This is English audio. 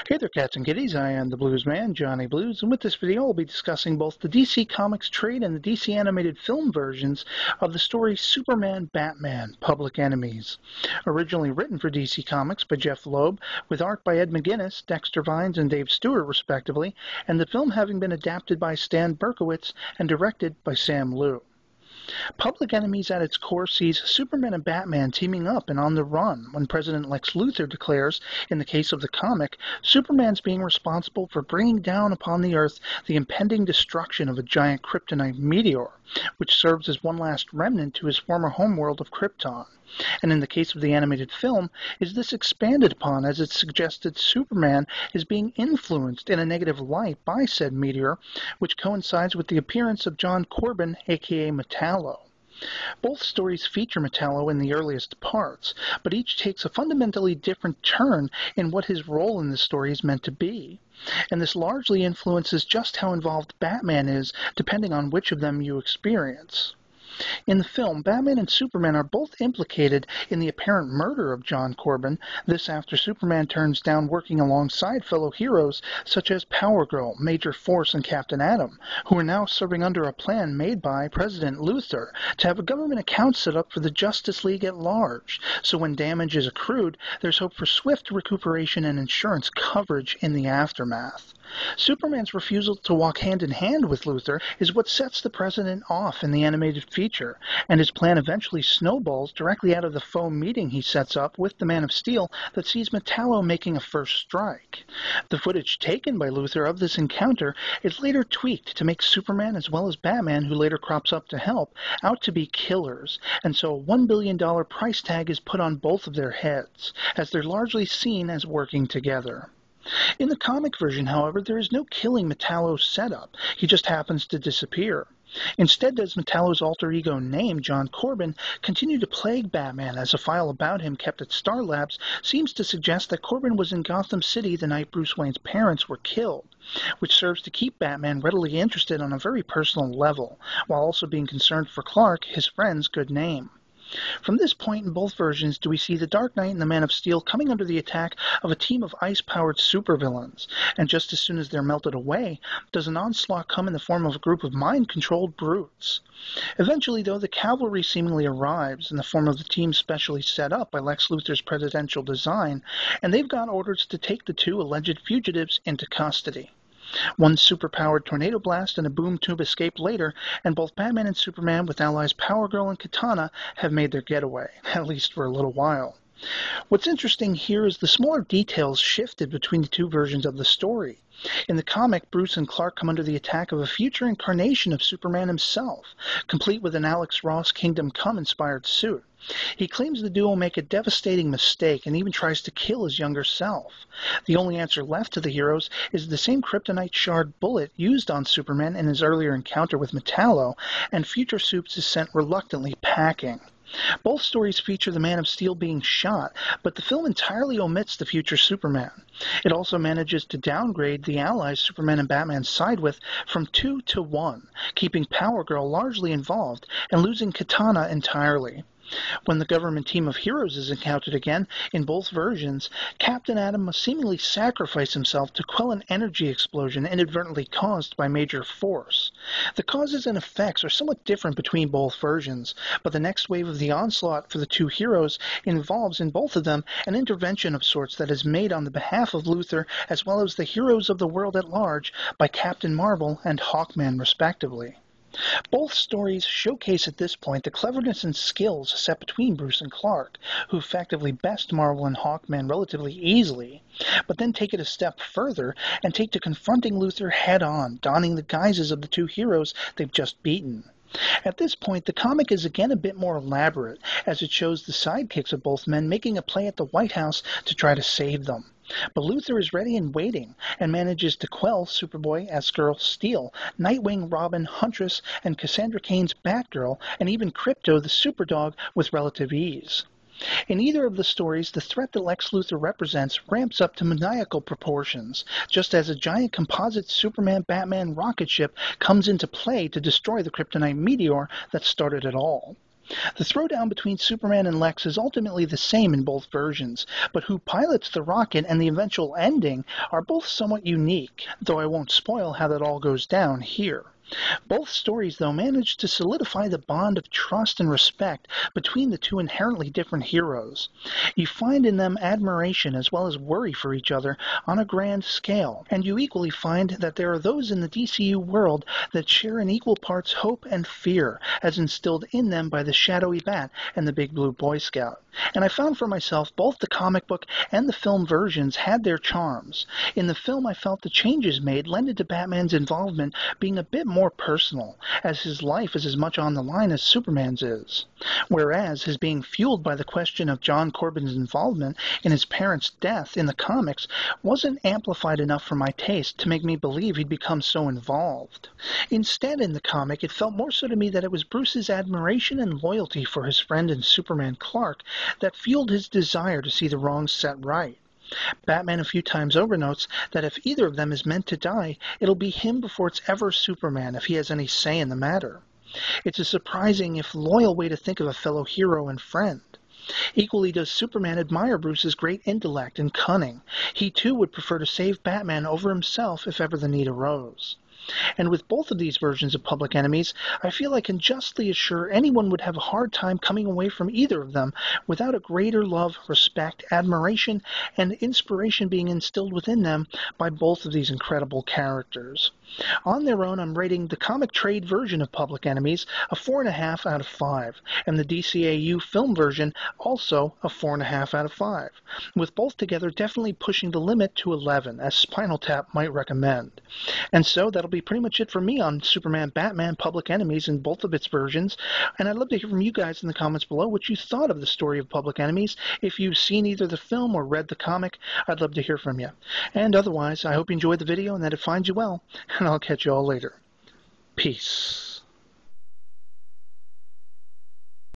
Hey there, cats and kitties. I am the Blues Man, Johnny Blues, and with this video I'll be discussing both the DC Comics trade and the DC animated film versions of the story Superman Batman Public Enemies. Originally written for DC Comics by Jeff Loeb, with art by Ed McGuinness, Dexter Vines, and Dave Stewart respectively, and the film having been adapted by Stan Berkowitz and directed by Sam Liu. Public Enemies at its core sees Superman and Batman teaming up and on the run when President Lex Luthor declares, in the case of the comic, Superman's being responsible for bringing down upon the Earth the impending destruction of a giant kryptonite meteor, which serves as one last remnant to his former homeworld of Krypton. And in the case of the animated film, is this expanded upon as it suggested Superman is being influenced in a negative light by said meteor, which coincides with the appearance of John Corbin, aka Metallo. Both stories feature Metallo in the earliest parts, but each takes a fundamentally different turn in what his role in the story is meant to be. And this largely influences just how involved Batman is, depending on which of them you experience. In the film, Batman and Superman are both implicated in the apparent murder of John Corbin, this after Superman turns down working alongside fellow heroes such as Power Girl, Major Force, and Captain Atom, who are now serving under a plan made by President Luthor to have a government account set up for the Justice League at large, so when damage is accrued, there's hope for swift recuperation and insurance coverage in the aftermath. Superman's refusal to walk hand-in-hand with Luthor is what sets the president off in the animated feature, and his plan eventually snowballs directly out of the faux meeting he sets up with the Man of Steel that sees Metallo making a first strike. The footage taken by Luthor of this encounter is later tweaked to make Superman as well as Batman, who later crops up to help, out to be killers, and so a $1 billion price tag is put on both of their heads, as they're largely seen as working together. In the comic version, however, there is no killing Metallo's setup. He just happens to disappear. Instead, does Metallo's alter ego name, John Corbin, continue to plague Batman, as a file about him kept at Star Labs seems to suggest that Corbin was in Gotham City the night Bruce Wayne's parents were killed, which serves to keep Batman readily interested on a very personal level, while also being concerned for Clark, his friend's good name. From this point in both versions do we see the Dark Knight and the Man of Steel coming under the attack of a team of ice-powered supervillains, and just as soon as they're melted away, does an onslaught come in the form of a group of mind-controlled brutes. Eventually, though, the cavalry seemingly arrives in the form of the team specially set up by Lex Luthor's presidential design, and they've got orders to take the two alleged fugitives into custody. One superpowered tornado blast and a boom tube escape later, and both Batman and Superman with allies Power Girl and Katana have made their getaway, at least for a little while. What's interesting here is the smaller details shifted between the two versions of the story. In the comic, Bruce and Clark come under the attack of a future incarnation of Superman himself, complete with an Alex Ross Kingdom Come-inspired suit. He claims the duo make a devastating mistake and even tries to kill his younger self. The only answer left to the heroes is the same kryptonite shard bullet used on Superman in his earlier encounter with Metallo, and Future Soups is sent reluctantly packing. Both stories feature the Man of Steel being shot, but the film entirely omits the future Superman. It also manages to downgrade the allies Superman and Batman side with from 2 to 1, keeping Power Girl largely involved and losing Katana entirely. When the government team of heroes is encountered again, in both versions, Captain Atom must seemingly sacrifice himself to quell an energy explosion inadvertently caused by Major Force. The causes and effects are somewhat different between both versions, but the next wave of the onslaught for the two heroes involves in both of them an intervention of sorts that is made on the behalf of Luthor as well as the heroes of the world at large by Captain Marvel and Hawkman respectively. Both stories showcase at this point the cleverness and skills set between Bruce and Clark, who effectively best Marvel and Hawkman relatively easily, but then take it a step further and take to confronting Luthor head-on, donning the guises of the two heroes they've just beaten. At this point, the comic is again a bit more elaborate, as it shows the sidekicks of both men making a play at the White House to try to save them. But Luthor is ready and waiting, and manages to quell Superboy, S-Girl, Steel, Nightwing, Robin, Huntress, and Cassandra Cain's Batgirl, and even Krypto the Superdog with relative ease. In either of the stories, the threat that Lex Luthor represents ramps up to maniacal proportions, just as a giant composite Superman-Batman rocket ship comes into play to destroy the kryptonite meteor that started it all. The throwdown between Superman and Lex is ultimately the same in both versions, but who pilots the rocket and the eventual ending are both somewhat unique, though I won't spoil how that all goes down here. Both stories, though, manage to solidify the bond of trust and respect between the two inherently different heroes. You find in them admiration as well as worry for each other on a grand scale, and you equally find that there are those in the DCU world that share in equal parts hope and fear, as instilled in them by the shadowy Bat and the Big Blue Boy Scout. And I found for myself both the comic book and the film versions had their charms. In the film, I felt the changes made lended to Batman's involvement being a bit more personal, as his life is as much on the line as Superman's is. Whereas his being fueled by the question of John Corbin's involvement in his parents' death in the comics wasn't amplified enough for my taste to make me believe he'd become so involved. Instead, in the comic, it felt more so to me that it was Bruce's admiration and loyalty for his friend and Superman Clark that fueled his desire to see the wrongs set right. Batman a few times over notes that if either of them is meant to die, it'll be him before it's ever Superman if he has any say in the matter. It's a surprising, if loyal, way to think of a fellow hero and friend. Equally does Superman admire Bruce's great intellect and cunning. He too would prefer to save Batman over himself if ever the need arose. And with both of these versions of Public Enemies, I feel I can justly assure anyone would have a hard time coming away from either of them without a greater love, respect, admiration, and inspiration being instilled within them by both of these incredible characters. On their own, I'm rating the comic trade version of Public Enemies a 4.5 out of 5, and the DCAU film version also a 4.5 out of 5, with both together definitely pushing the limit to 11, as Spinal Tap might recommend. And so that'll be pretty much it for me on Superman Batman Public Enemies in both of its versions, and I'd love to hear from you guys in the comments below what you thought of the story of Public Enemies. If you've seen either the film or read the comic, I'd love to hear from you. And otherwise, I hope you enjoyed the video and that it finds you well, and I'll catch you all later. Peace.